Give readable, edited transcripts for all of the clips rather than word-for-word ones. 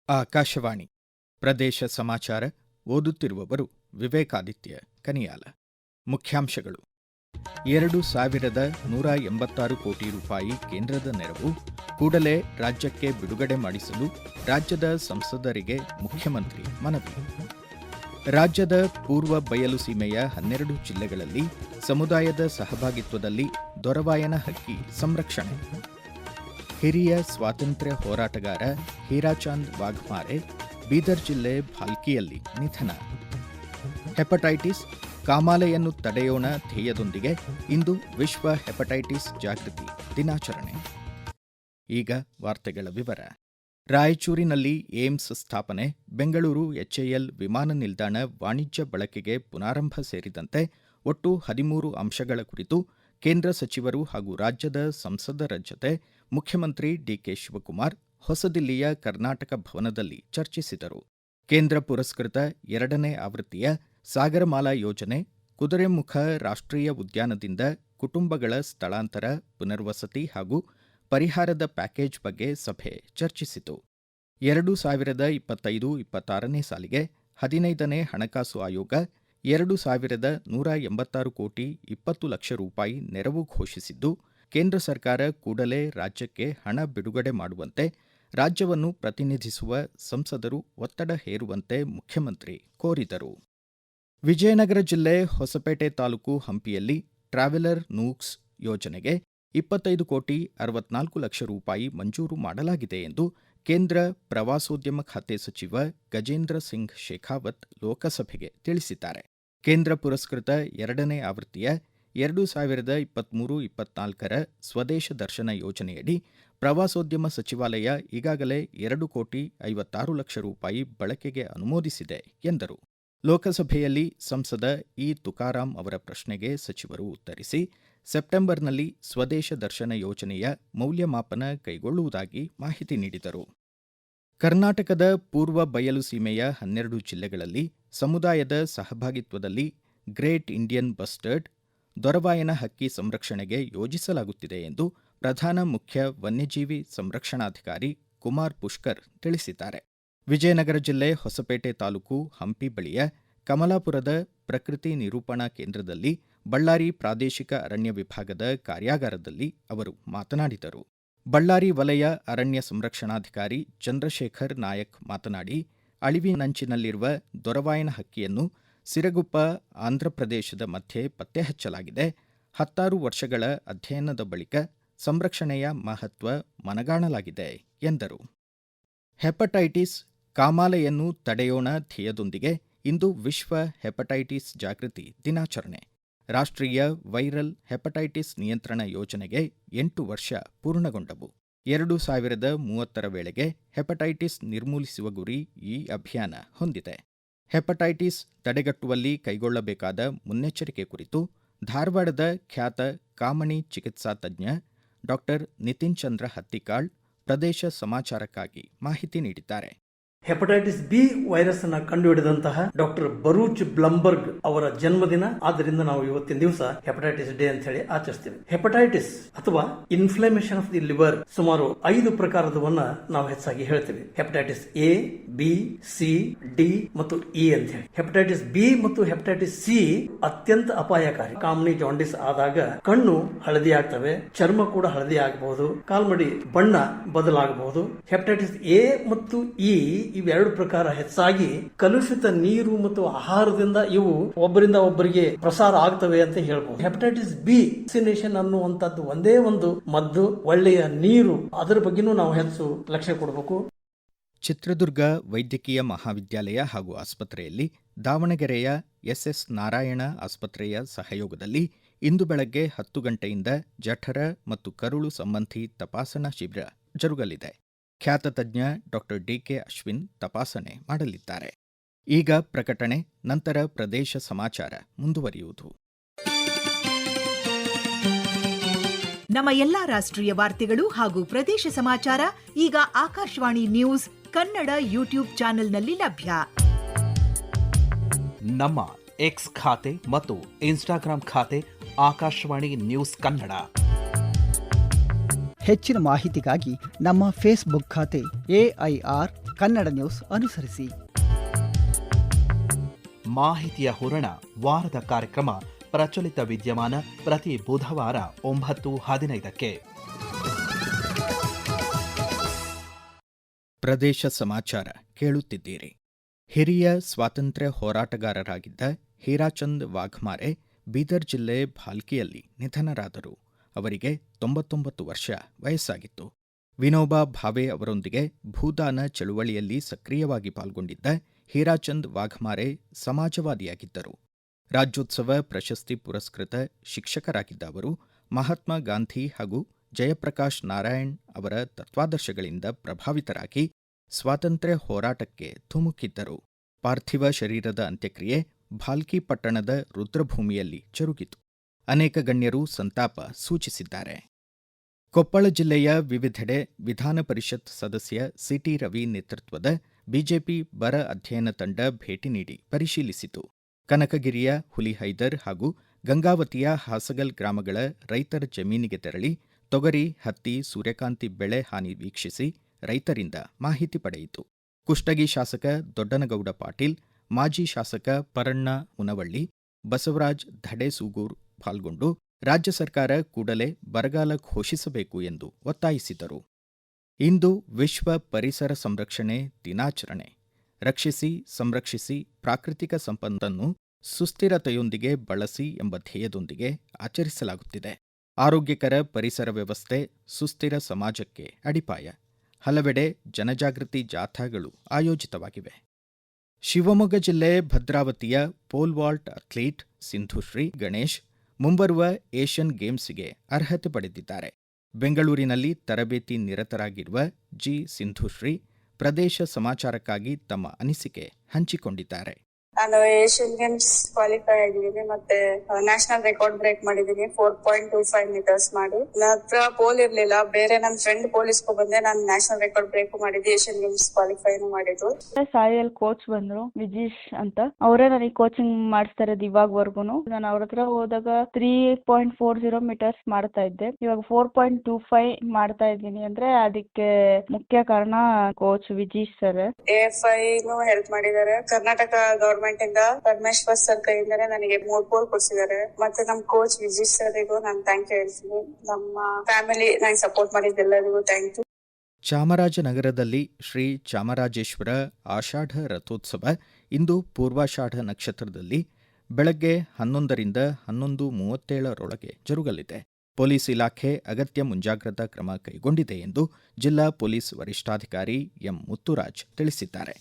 ಆಕಾಶವಾಣಿ ಪ್ರದೇಶ ಸಮಾಚಾರ ಓದುತ್ತಿರುವವರು ವಿವೇಕಾದಿತ್ಯ ಕನಿಯಾಲ. ಮುಖ್ಯಾಂಶಗಳು: 2,186 ಕೋಟಿ ರೂಪಾಯಿ ಕೇಂದ್ರದ ನೆರವು ಕೂಡಲೇ ರಾಜ್ಯಕ್ಕೆ ಬಿಡುಗಡೆ ಮಾಡಿಸಲು ರಾಜ್ಯದ ಸಂಸದರಿಗೆ ಮುಖ್ಯಮಂತ್ರಿ ಮನವಿ. ರಾಜ್ಯದ ಪೂರ್ವ ಬಯಲು ಸೀಮೆಯ 12 ಜಿಲ್ಲೆಗಳಲ್ಲಿ ಸಮುದಾಯದ ಸಹಭಾಗಿತ್ವದಲ್ಲಿ ದೊರವಾಯನ ಹಕ್ಕಿ ಸಂರಕ್ಷಣೆ. ಹಿರಿಯ ಸ್ವಾತಂತ್ರ್ಯ ಹೋರಾಟಗಾರ ಹೀರಾಚಾಂದ್ ವಾಘ್ಮಾರೆ ಬೀದರ್ ಜಿಲ್ಲೆ ಭಾಲ್ಕಿಯಲ್ಲಿ ನಿಧನ. ಹೆಪಟೈಟಿಸ್ ಕಾಮಾಲೆಯನ್ನು ತಡೆಯೋಣ ಧ್ಯೇಯದೊಂದಿಗೆ ಇಂದು ವಿಶ್ವ ಹೆಪಟೈಟಿಸ್ ಜಾಗೃತಿ ದಿನಾಚರಣೆ. ಈಗ ವಾರ್ತೆಗಳ ವಿವರ. ರಾಯಚೂರಿನಲ್ಲಿ ಏಮ್ಸ್ ಸ್ಥಾಪನೆ, ಬೆಂಗಳೂರು ಎಚ್ಎಎಲ್ ವಿಮಾನ ನಿಲ್ದಾಣ ವಾಣಿಜ್ಯ ಬಳಕೆಗೆ ಪುನಾರಂಭ ಸೇರಿದಂತೆ ಒಟ್ಟು 13 ಅಂಶಗಳ ಕುರಿತು ಕೇಂದ್ರ ಸಚಿವರು ಹಾಗೂ ರಾಜ್ಯದ ಸಂಸದರ ಜತೆ ಮುಖ್ಯಮಂತ್ರಿ ಡಿಕೆ ಶಿವಕುಮಾರ್ ಹೊಸದಿಲ್ಲಿಯ ಕರ್ನಾಟಕ ಭವನದಲ್ಲಿ ಚರ್ಚಿಸಿದರು. ಕೇಂದ್ರ ಪುರಸ್ಕೃತ 2ನೇ ಆವೃತ್ತಿಯ ಸಾಗರಮಾಲಾ ಯೋಜನೆ, ಕುದುರೆಮುಖ ರಾಷ್ಟ್ರೀಯ ಉದ್ಯಾನದಿಂದ ಕುಟುಂಬಗಳ ಸ್ಥಳಾಂತರ, ಪುನರ್ವಸತಿ ಹಾಗೂ ಪರಿಹಾರದ ಪ್ಯಾಕೇಜ್ ಬಗ್ಗೆ ಸಭೆ ಚರ್ಚಿಸಿತು. 2025-26ನೇ ಸಾಲಿಗೆ 15ನೇ ಹಣಕಾಸು ಆಯೋಗ 2,186 ಕೋಟಿ 20 ಲಕ್ಷ ರೂಪಾಯಿ ನೆರವು ಘೋಷಿಸಿದ್ದು, ಕೇಂದ್ರ ಸರ್ಕಾರ ಕೂಡಲೇ ರಾಜ್ಯಕ್ಕೆ ಹಣ ಬಿಡುಗಡೆ ಮಾಡುವಂತೆ ರಾಜ್ಯವನ್ನು ಪ್ರತಿನಿಧಿಸುವ ಸಂಸದರು ಒತ್ತಡ ಹೇರುವಂತೆ ಮುಖ್ಯಮಂತ್ರಿ ಕೋರಿದರು. ವಿಜಯನಗರ ಜಿಲ್ಲೆ ಹೊಸಪೇಟೆ ತಾಲೂಕು ಹಂಪಿಯಲ್ಲಿ ಟ್ರಾವೆಲರ್ ನೂಕ್ಸ್ ಯೋಜನೆಗೆ 25 ಕೋಟಿ 64 ಲಕ್ಷ ರೂಪಾಯಿ ಮಂಜೂರು ಮಾಡಲಾಗಿದೆ ಎಂದು ಕೇಂದ್ರ ಪ್ರವಾಸೋದ್ಯಮ ಖಾತೆ ಸಚಿವ ಗಜೇಂದ್ರ ಸಿಂಗ್ ಶೇಖಾವತ್ ಲೋಕಸಭೆಗೆ ತಿಳಿಸಿದ್ದಾರೆ. ಕೇಂದ್ರ ಪುರಸ್ಕೃತ 2ನೇ ಆವೃತ್ತಿಯ 2023-24ರ ಸ್ವದೇಶ ದರ್ಶನ ಯೋಜನೆಯಡಿ ಪ್ರವಾಸೋದ್ಯಮ ಸಚಿವಾಲಯ ಈಗಾಗಲೇ 2 ಕೋಟಿ 56 ಲಕ್ಷ ರೂಪಾಯಿ ಬಳಕೆಗೆ ಅನುಮೋದಿಸಿದೆ ಎಂದರು. ಲೋಕಸಭೆಯಲ್ಲಿ ಸಂಸದ ಇ ತುಕಾರಾಂ ಅವರ ಪ್ರಶ್ನೆಗೆ ಸಚಿವರು ಉತ್ತರಿಸಿ, ಸೆಪ್ಟೆಂಬರ್ನಲ್ಲಿ ಸ್ವದೇಶ ದರ್ಶನ ಯೋಜನೆಯ ಮೌಲ್ಯಮಾಪನ ಕೈಗೊಳ್ಳುವುದಾಗಿ ಮಾಹಿತಿ ನೀಡಿದರು. ಕರ್ನಾಟಕದ ಪೂರ್ವ ಬಯಲು ಸೀಮೆಯ 12 ಜಿಲ್ಲೆಗಳಲ್ಲಿ ಸಮುದಾಯದ ಸಹಭಾಗಿತ್ವದಲ್ಲಿ ಗ್ರೇಟ್ ಇಂಡಿಯನ್ ಬಸ್ಟರ್ಡ್ ದೊರವಾಯನ ಹಕ್ಕಿ ಸಂರಕ್ಷಣೆಗೆ ಯೋಜಿಸಲಾಗುತ್ತಿದೆ ಎಂದು ಪ್ರಧಾನ ಮುಖ್ಯ ವನ್ಯಜೀವಿ ಸಂರಕ್ಷಣಾಧಿಕಾರಿ ಕುಮಾರ್ ಪುಷ್ಕರ್ ತಿಳಿಸಿದ್ದಾರೆ. ವಿಜಯನಗರ ಜಿಲ್ಲೆ ಹೊಸಪೇಟೆ ತಾಲೂಕು ಹಂಪಿ ಬಳಿಯ ಕಮಲಾಪುರದ ಪ್ರಕೃತಿ ನಿರೂಪಣಾ ಕೇಂದ್ರದಲ್ಲಿ ಬಳ್ಳಾರಿ ಪ್ರಾದೇಶಿಕ ಅರಣ್ಯ ವಿಭಾಗದ ಕಾರ್ಯಾಗಾರದಲ್ಲಿ ಅವರು ಮಾತನಾಡಿದರು. ಬಳ್ಳಾರಿ ವಲಯ ಅರಣ್ಯ ಸಂರಕ್ಷಣಾಧಿಕಾರಿ ಚಂದ್ರಶೇಖರ್ ನಾಯಕ್ ಮಾತನಾಡಿ, ಅಳಿವಿನಂಚಿನಲ್ಲಿರುವ ದೊರವಾಯನ ಹಕ್ಕಿಯನ್ನು ಸಿರಗುಪ್ಪ, ಆಂಧ್ರಪ್ರದೇಶದ ಮಧ್ಯೆ ಪತ್ತೆ ಹಚ್ಚಲಾಗಿದೆ. 16 ವರ್ಷಗಳ ಅಧ್ಯಯನದ ಬಳಿಕ ಸಂರಕ್ಷಣೆಯ ಮಹತ್ವ ಮನಗಾಣಲಾಗಿದೆ ಎಂದರು. ಹೆಪಟೈಟಿಸ್ ಕಾಮಾಲೆಯನ್ನು ತಡೆಯೋಣ ಧ್ಯೇಯದೊಂದಿಗೆ ಇಂದು ವಿಶ್ವ ಹೆಪಟೈಟಿಸ್ ಜಾಗೃತಿ ದಿನಾಚರಣೆ. ರಾಷ್ಟ್ರೀಯ ವೈರಲ್ ಹೆಪಟೈಟಿಸ್ ನಿಯಂತ್ರಣ ಯೋಜನೆಗೆ 8 ವರ್ಷ ಪೂರ್ಣಗೊಂಡವು. 2030ರ ವೇಳೆಗೆ ಹೆಪಟೈಟಿಸ್ ನಿರ್ಮೂಲಿಸುವ ಗುರಿ ಈ ಅಭಿಯಾನ ಹೊಂದಿದೆ. ಹೆಪಟೈಟಿಸ್ ತಡೆಗಟ್ಟುವಲ್ಲಿ ಕೈಗೊಳ್ಳಬೇಕಾದ ಮುನ್ನೆಚ್ಚರಿಕೆ ಕುರಿತು ಧಾರವಾಡದ ಖ್ಯಾತ ಕಾಮಣಿ ಚಿಕಿತ್ಸಾ ತಜ್ಞ ಡಾ. ನಿತಿನ್ ಚಂದ್ರ ಹತ್ತಿಕಾಳ್ ಪ್ರದೇಶ ಸಮಾಚಾರಕ್ಕಾಗಿ ಮಾಹಿತಿ ನೀಡಿದ್ದಾರೆ. ಹೆಪಟೈಟಿಸ್ ಬಿ ವೈರಸ್ ಅನ್ನು ಕಂಡುಹಿಡಿದಂತಹ ಡಾಕ್ಟರ್ ಬರೂಚ್ ಬ್ಲಂಬರ್ಗ್ ಅವರ ಜನ್ಮದಿನ. ಆದ್ದರಿಂದ ನಾವು ಇವತ್ತಿನ ದಿವಸ ಹೆಪಟೈಟಿಸ್ ಡೇ ಅಂತ ಹೇಳಿ ಆಚರಿಸ್ತೀವಿ. ಹೆಪಟೈಟಿಸ್ ಅಥವಾ ಇನ್ಫ್ಲಮೇಷನ್ ಆಫ್ ದಿ ಲಿವರ್ ಸುಮಾರು 5 ಪ್ರಕಾರದವನ್ನ ನಾವು ಹೆಚ್ಚಾಗಿ ಹೇಳ್ತೀವಿ. Hepatitis A, B, C, D ಮತ್ತು ಇ ಅಂತ ಹೇಳಿ. ಹೆಪಟೈಟಿಸ್ ಬಿ ಮತ್ತು ಹೆಪಟೈಟಿಸ್ ಸಿ ಅತ್ಯಂತ ಅಪಾಯಕಾರಿ. ಕಾಮಣಿ ಜಾಂಡಿಸ್ ಆದಾಗ ಕಣ್ಣು ಹಳದಿ ಆಗ್ತವೆ, ಚರ್ಮ ಕೂಡ ಹಳದಿ ಆಗಬಹುದು, ಕಾಲ್ಮಡಿ ಬಣ್ಣ ಬದಲಾಗಬಹುದು. ಹೆಪಟೈಟಿಸ್ ಎ ಮತ್ತು ಇ ಇವೆರಡು ಪ್ರಕಾರ ಹೆಚ್ಚಾಗಿ ಕಲುಷಿತ ನೀರು ಮತ್ತು ಆಹಾರದಿಂದ ಇವು ಒಬ್ಬರಿಂದ ಒಬ್ಬರಿಗೆ ಪ್ರಸಾರ ಆಗ್ತವೆ ಅಂತ ಹೇಳ್ಬಹುದು. ಹೆಪಟೈಟಿಸ್ ಬಿ ವ್ಯಾಕ್ಸಿನೇಷನ್ ಅನ್ನುವಂಥದ್ದು ಒಂದೇ ಒಂದು ಮದ್ದು, ಒಳ್ಳೆಯ ನೀರು, ಅದರ ಬಗ್ಗೆನೂ ನಾವು ಹೆಚ್ಚು ಲಕ್ಷ್ಯ ಕೊಡಬೇಕು. ಚಿತ್ರದುರ್ಗ ವೈದ್ಯಕೀಯ ಮಹಾವಿದ್ಯಾಲಯ ಹಾಗೂ ಆಸ್ಪತ್ರೆಯಲ್ಲಿ ದಾವಣಗೆರೆಯ ಎಸ್ಎಸ್ ನಾರಾಯಣ ಆಸ್ಪತ್ರೆಯ ಸಹಯೋಗದಲ್ಲಿ ಇಂದು ಬೆಳಗ್ಗೆ 10 ಗಂಟೆಯಿಂದ ಜಠರ ಮತ್ತು ಕರುಳು ಸಂಬಂಧಿ ತಪಾಸಣಾ ಶಿಬಿರ ಜರುಗಲಿದೆ. ಖ್ಯಾತ ತಜ್ಞ ಡಾ. ಡಿಕೆ ಅಶ್ವಿನ್ ತಪಾಸಣೆ ಮಾಡಲಿದ್ದಾರೆ. ಈಗ ಪ್ರಕಟಣೆ, ನಂತರ ಪ್ರದೇಶ ಸಮಾಚಾರ ಮುಂದುವರಿಯುವುದು. ನಮ್ಮ ಎಲ್ಲಾ ರಾಷ್ಟ್ರೀಯ ವಾರ್ತೆಗಳು ಹಾಗೂ ಪ್ರದೇಶ ಸಮಾಚಾರ ಈಗ ಆಕಾಶವಾಣಿ ನ್ಯೂಸ್ ಕನ್ನಡ ಯೂಟ್ಯೂಬ್ ಚಾನೆಲ್ನಲ್ಲಿ ಲಭ್ಯ. ನಮ್ಮ ಎಕ್ಸ್ ಖಾತೆ ಮತ್ತು ಇನ್ಸ್ಟಾಗ್ರಾಂ ಖಾತೆ ಆಕಾಶವಾಣಿ ನ್ಯೂಸ್ ಕನ್ನಡ. ಹೆಚ್ಚಿನ ಮಾಹಿತಿಗಾಗಿ ನಮ್ಮ ಫೇಸ್ಬುಕ್ ಖಾತೆ AIR ಕನ್ನಡ ನ್ಯೂಸ್ ಅನುಸರಿಸಿ. ಮಾಹಿತಿಯ ಹೂರಣ ವಾರದ ಕಾರ್ಯಕ್ರಮ ಪ್ರಚಲಿತ ವಿದ್ಯಮಾನ ಪ್ರತಿ ಬುಧವಾರ 9:15. ಪ್ರದೇಶ ಸಮಾಚಾರ ಕೇಳುತ್ತಿದ್ದೀರಿ. ಹಿರಿಯ ಸ್ವಾತಂತ್ರ್ಯ ಹೋರಾಟಗಾರರಾಗಿದ್ದ ಹೀರಾಚಂದ್ ವಾಘಮಾರೆ ಬೀದರ್ ಜಿಲ್ಲೆ ಭಾಲ್ಕಿಯಲ್ಲಿ ನಿಧನರಾದರು. ಅವರಿಗೆ 99 ವರ್ಷ ವಯಸ್ಸಾಗಿತ್ತು. ವಿನೋಬಾ ಭಾವೆ ಅವರೊಂದಿಗೆ ಭೂದಾನ ಚಳುವಳಿಯಲ್ಲಿ ಸಕ್ರಿಯವಾಗಿ ಪಾಲ್ಗೊಂಡಿದ್ದ ಹೀರಾಚಂದ್ ವಾಘಮಾರೆ ಸಮಾಜವಾದಿಯಾಗಿದ್ದರು. ರಾಜ್ಯೋತ್ಸವ ಪ್ರಶಸ್ತಿ ಪುರಸ್ಕೃತ ಶಿಕ್ಷಕರಾಗಿದ್ದ ಅವರು ಮಹಾತ್ಮ ಗಾಂಧಿ ಹಾಗೂ ಜಯಪ್ರಕಾಶ್ ನಾರಾಯಣ್ ಅವರ ತತ್ವಾದರ್ಶಗಳಿಂದ ಪ್ರಭಾವಿತರಾಗಿ ಸ್ವಾತಂತ್ರ್ಯ ಹೋರಾಟಕ್ಕೆ ಧುಮುಕಿದ್ದರು. ಪಾರ್ಥಿವ ಶರೀರದ ಅಂತ್ಯಕ್ರಿಯೆ ಭಾಲ್ಕಿ ಪಟ್ಟಣದ ರುದ್ರಭೂಮಿಯಲ್ಲಿ ಜರುಗಿತು. ಅನೇಕ ಗಣ್ಯರು ಸಂತಾಪ ಸೂಚಿಸಿದ್ದಾರೆ. ಕೊಪ್ಪಳ ಜಿಲ್ಲೆಯ ವಿವಿಧೆಡೆ ವಿಧಾನ ಪರಿಷತ್ ಸದಸ್ಯ ಸಿಟಿ ರವಿ ನೇತೃತ್ವದ ಬಿಜೆಪಿ ಬರ ಅಧ್ಯಯನ ತಂಡ ಭೇಟಿ ನೀಡಿ ಪರಿಶೀಲಿಸಿತು. ಕನಕಗಿರಿಯ ಹುಲಿಹೈದರ್ ಹಾಗೂ ಗಂಗಾವತಿಯ ಹಾಸಗಲ್ ಗ್ರಾಮಗಳ ರೈತರ ಜಮೀನಿಗೆ ತೆರಳಿ ತೊಗರಿ, ಹತ್ತಿ, ಸೂರ್ಯಕಾಂತಿ ಬೆಳೆ ಹಾನಿ ವೀಕ್ಷಿಸಿ ರೈತರಿಂದ ಮಾಹಿತಿ ಪಡೆಯಿತು. ಕುಷ್ಟಗಿ ಶಾಸಕ ದೊಡ್ಡನಗೌಡ ಪಾಟೀಲ್, ಮಾಜಿ ಶಾಸಕ ಪರಣ್ಣ ಮುನವಳ್ಳಿ, ಬಸವರಾಜ್ ಧಡೆಸೂಗೂರ್ ಪಾಲ್ಗೊಂಡು ರಾಜ್ಯ ಸರ್ಕಾರ ಕೂಡಲೇ ಬರಗಾಲ ಘೋಷಿಸಬೇಕು ಎಂದು ಒತ್ತಾಯಿಸಿದರು. ಇಂದು ವಿಶ್ವ ಪರಿಸರ ಸಂರಕ್ಷಣೆ ದಿನಾಚರಣೆ. ರಕ್ಷಿಸಿ, ಸಂರಕ್ಷಿಸಿ, ಪ್ರಾಕೃತಿಕ ಸಂಪತ್ತನ್ನು ಸುಸ್ಥಿರತೆಯೊಂದಿಗೆ ಬಳಸಿ ಎಂಬ ಧ್ಯೇಯದೊಂದಿಗೆ ಆಚರಿಸಲಾಗುತ್ತಿದೆ. ಆರೋಗ್ಯಕರ ಪರಿಸರ ವ್ಯವಸ್ಥೆ ಸುಸ್ಥಿರ ಸಮಾಜಕ್ಕೆ ಅಡಿಪಾಯ. ಹಲವೆಡೆ ಜನಜಾಗೃತಿ ಜಾಥಾಗಳು ಆಯೋಜಿತವಾಗಿವೆ. ಶಿವಮೊಗ್ಗ ಜಿಲ್ಲೆ ಭದ್ರಾವತಿಯ pole vault athlete Sindhushree Ganesh ಮುಂಬರುವ ಏಷ್ಯನ್ ಗೇಮ್ಸ್ಗೆ ಅರ್ಹತೆ ಪಡೆದಿದ್ದಾರೆ. ಬೆಂಗಳೂರಿನಲ್ಲಿ ತರಬೇತಿ ನಿರತರಾಗಿರುವ ಸಿಂಧುಶ್ರೀ ಪ್ರದೇಶ ಸಮಾಚಾರಕ್ಕಾಗಿ ತಮ್ಮ ಅನಿಸಿಕೆ ಹಂಚಿಕೊಂಡಿದ್ದಾರೆ. ನಾನು ಏಷ್ಯನ್ ಗೇಮ್ಸ್ ಕ್ವಾಲಿಫೈ ಆಗಿದ್ದೀನಿ ಮತ್ತೆ ನ್ಯಾಷನಲ್ ರೆಕಾರ್ಡ್ ಬ್ರೇಕ್ ಮಾಡಿದೀನಿ 4.25 ಮೀಟರ್ಸ್ ಮಾಡಿ. ನನ್ನ ಹತ್ರ ಪೋಲ್ ಇರ್ಲಿಲ್ಲ, ಬೇರೆ ನನ್ನ ಫ್ರೆಂಡ್ ಪೋಲಿಸ್ಕೊ ಬಂದೆ. ನಾನು ನ್ಯಾಷನಲ್ ರೆಕಾರ್ಡ್ ಬ್ರೇಕ್ ಮಾಡಿದ್ದೆ, ಏಷ್ಯನ್ ಗೇಮ್ಸ್ ಕ್ವಾಲಿಫೈನು ಮಾಡಿದ್ದು. ಸಾಯಿಲ್ ಕೋಚ್ ಬಂದ್ರು, ವಿಜೀಶ್ ಅಂತ, ಅವರೇ ನನಗೆ ಕೋಚಿಂಗ್ ಮಾಡಿಸ್ತಾ ಇರೋದು ಇವಾಗವರೆಗೂ. ನಾನು ಅವ್ರ ಹತ್ರ ಹೋದಾಗ 3.40 ಮೀಟರ್ಸ್ ಮಾಡ್ತಾ ಇದ್ದೆ, ಇವಾಗ 4.25 ಮಾಡ್ತಾ ಇದ್ದೀನಿ. ಅಂದ್ರೆ ಅದಕ್ಕೆ ಮುಖ್ಯ ಕಾರಣ coach Vijeesh sir. AFI help ಮಾಡಿದ್ದಾರೆ. ಕರ್ನಾಟಕ ಗವರ್ಮೆಂಟ್ ಇಂದ ಪರಮೇಶ್ವರ್ ಸರ್ ಕೈಯಿಂದಾನೆ ನನಗೆ 3 ಪೋಲ್ ಕೊಡ್ಸಿದ್ದಾರೆ. ಮತ್ತೆ ನಮ್ ಕೋಚ್ ವಿಜೀಶ್ ಸರ್ಗೂ ನಾನು ಥ್ಯಾಂಕ್ ಯು ಹೇಳ್ತೀನಿ. ನಮ್ಮ ಫ್ಯಾಮಿಲಿ ನನಗೆ ಸಪೋರ್ಟ್ ಮಾಡಿದ್ದೆಲ್ಲರಿಗೂ ಥ್ಯಾಂಕ್ ಯು. ಚಾಮರಾಜನಗರದಲ್ಲಿ ಶ್ರೀ ಚಾಮರಾಜೇಶ್ವರ ಆಷಾಢ ರಥೋತ್ಸವ ಇಂದು ಪೂರ್ವಾಷಾಢ ನಕ್ಷತ್ರದಲ್ಲಿ ಬೆಳಗ್ಗೆ 11ರಿಂದ 11:37 ಜರುಗಲಿದೆ. ಪೊಲೀಸ್ ಇಲಾಖೆ ಅಗತ್ಯ ಮುಂಜಾಗ್ರತಾ ಕ್ರಮ ಕೈಗೊಂಡಿದೆ ಎಂದು ಜಿಲ್ಲಾ ಪೊಲೀಸ್ ವರಿಷ್ಠಾಧಿಕಾರಿ ಎಂ ಮುತ್ತುರಾಜ್ ತಿಳಿಸಿದ್ದಾರೆ.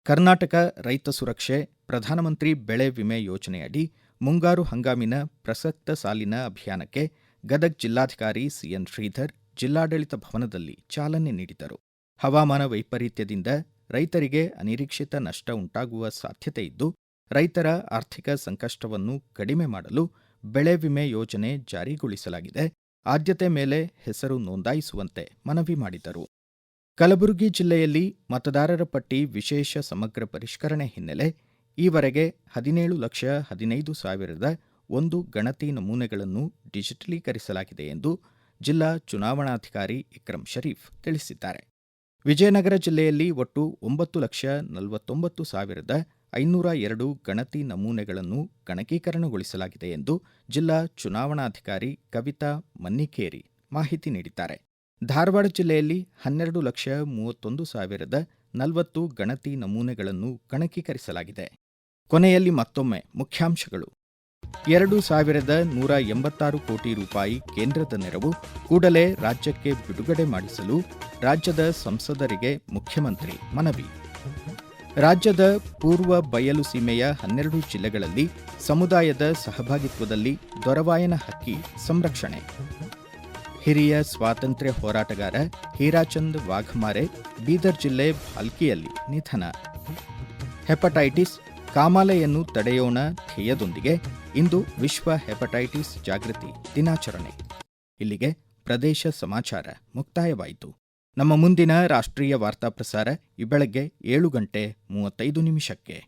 ಕರ್ನಾಟಕ ರೈತ ಸುರಕ್ಷೆ ಪ್ರಧಾನಮಂತ್ರಿ ಬೆಳೆ ವಿಮೆ ಯೋಜನೆಯಡಿ ಮುಂಗಾರು ಹಂಗಾಮಿನ ಪ್ರಸಕ್ತ ಸಾಲಿನ ಅಭಿಯಾನಕ್ಕೆ ಗದಗ ಜಿಲ್ಲಾಧಿಕಾರಿ ಸಿಎನ್ ಶ್ರೀಧರ್ ಜಿಲ್ಲಾಡಳಿತ ಭವನದಲ್ಲಿ ಚಾಲನೆ ನೀಡಿದರು. ಹವಾಮಾನ ವೈಪರೀತ್ಯದಿಂದ ರೈತರಿಗೆ ಅನಿರೀಕ್ಷಿತ ನಷ್ಟ ಉಂಟಾಗುವ ಸಾಧ್ಯತೆ ಇದ್ದು, ರೈತರ ಆರ್ಥಿಕ ಸಂಕಷ್ಟವನ್ನು ಕಡಿಮೆ ಮಾಡಲು ಬೆಳೆ ವಿಮೆ ಯೋಜನೆ ಜಾರಿಗೊಳಿಸಲಾಗಿದೆ. ಆದ್ಯತೆ ಮೇಲೆ ಹೆಸರು ನೋಂದಾಯಿಸುವಂತೆ ಮನವಿ ಮಾಡಿದರು. ಕಲಬುರಗಿ ಜಿಲ್ಲೆಯಲ್ಲಿ ಮತದಾರರ ಪಟ್ಟಿ ವಿಶೇಷ ಸಮಗ್ರ ಪರಿಷ್ಕರಣೆ ಹಿನ್ನೆಲೆ ಈವರೆಗೆ 17,15,001 ಗಣತಿ ನಮೂನೆಗಳನ್ನು ಡಿಜಿಟಲೀಕರಿಸಲಾಗಿದೆ ಎಂದು ಜಿಲ್ಲಾ ಚುನಾವಣಾಧಿಕಾರಿ ಇಕ್ರಂ ಶರೀಫ್ ತಿಳಿಸಿದ್ದಾರೆ. ವಿಜಯನಗರ ಜಿಲ್ಲೆಯಲ್ಲಿ ಒಟ್ಟು 9,49,502 ಗಣತಿ ನಮೂನೆಗಳನ್ನು ಗಣಕೀಕರಣಗೊಳಿಸಲಾಗಿದೆ ಎಂದು ಜಿಲ್ಲಾ ಚುನಾವಣಾಧಿಕಾರಿ ಕವಿತಾ ಮನ್ನಿಕೇರಿ ಮಾಹಿತಿ ನೀಡಿದ್ದಾರೆ. ಧಾರವಾಡ ಜಿಲ್ಲೆಯಲ್ಲಿ 12,31,040 ಗಣತಿ ನಮೂನೆಗಳನ್ನು ಗಣಕೀಕರಿಸಲಾಗಿದೆ. ಕೊನೆಯಲ್ಲಿ ಮತ್ತೊಮ್ಮೆ ಮುಖ್ಯಾಂಶಗಳು. 2,186 ಕೋಟಿ ರೂಪಾಯಿ ಕೇಂದ್ರದ ನೆರವು ಕೂಡಲೇ ರಾಜ್ಯಕ್ಕೆ ಬಿಡುಗಡೆ ಮಾಡಿಸಲು ರಾಜ್ಯದ ಸಂಸದರಿಗೆ ಮುಖ್ಯಮಂತ್ರಿ ಮನವಿ. ರಾಜ್ಯದ ಪೂರ್ವ ಬಯಲು ಸೀಮೆಯ 12 ಜಿಲ್ಲೆಗಳಲ್ಲಿ ಸಮುದಾಯದ ಸಹಭಾಗಿತ್ವದಲ್ಲಿ ದೊರವಾಯನ ಹಕ್ಕಿ ಸಂರಕ್ಷಣೆ. ಹಿರಿಯ ಸ್ವಾತಂತ್ರ್ಯ ಹೋರಾಟಗಾರ ಹೀರಾಚಂದ್ ವಾಘಮಾರೆ ಬೀದರ್ ಜಿಲ್ಲೆ ಭಾಲ್ಕಿಯಲ್ಲಿ ನಿಧನ. ಹೆಪಟೈಟಿಸ್ ಕಾಮಾಲೆಯನ್ನು ತಡೆಯೋಣ ಧ್ಯೇಯದೊಂದಿಗೆ ಇಂದು ವಿಶ್ವ ಹೆಪಟೈಟಿಸ್ ಜಾಗೃತಿ ದಿನಾಚರಣೆ. ಇಲ್ಲಿಗೆ ಪ್ರದೇಶ ಸಮಾಚಾರ ಮುಕ್ತಾಯವಾಯಿತು. ನಮ್ಮ ಮುಂದಿನ ರಾಷ್ಟ್ರೀಯ ವಾರ್ತಾ ಪ್ರಸಾರ ಈ ಬೆಳಗ್ಗೆ 7:35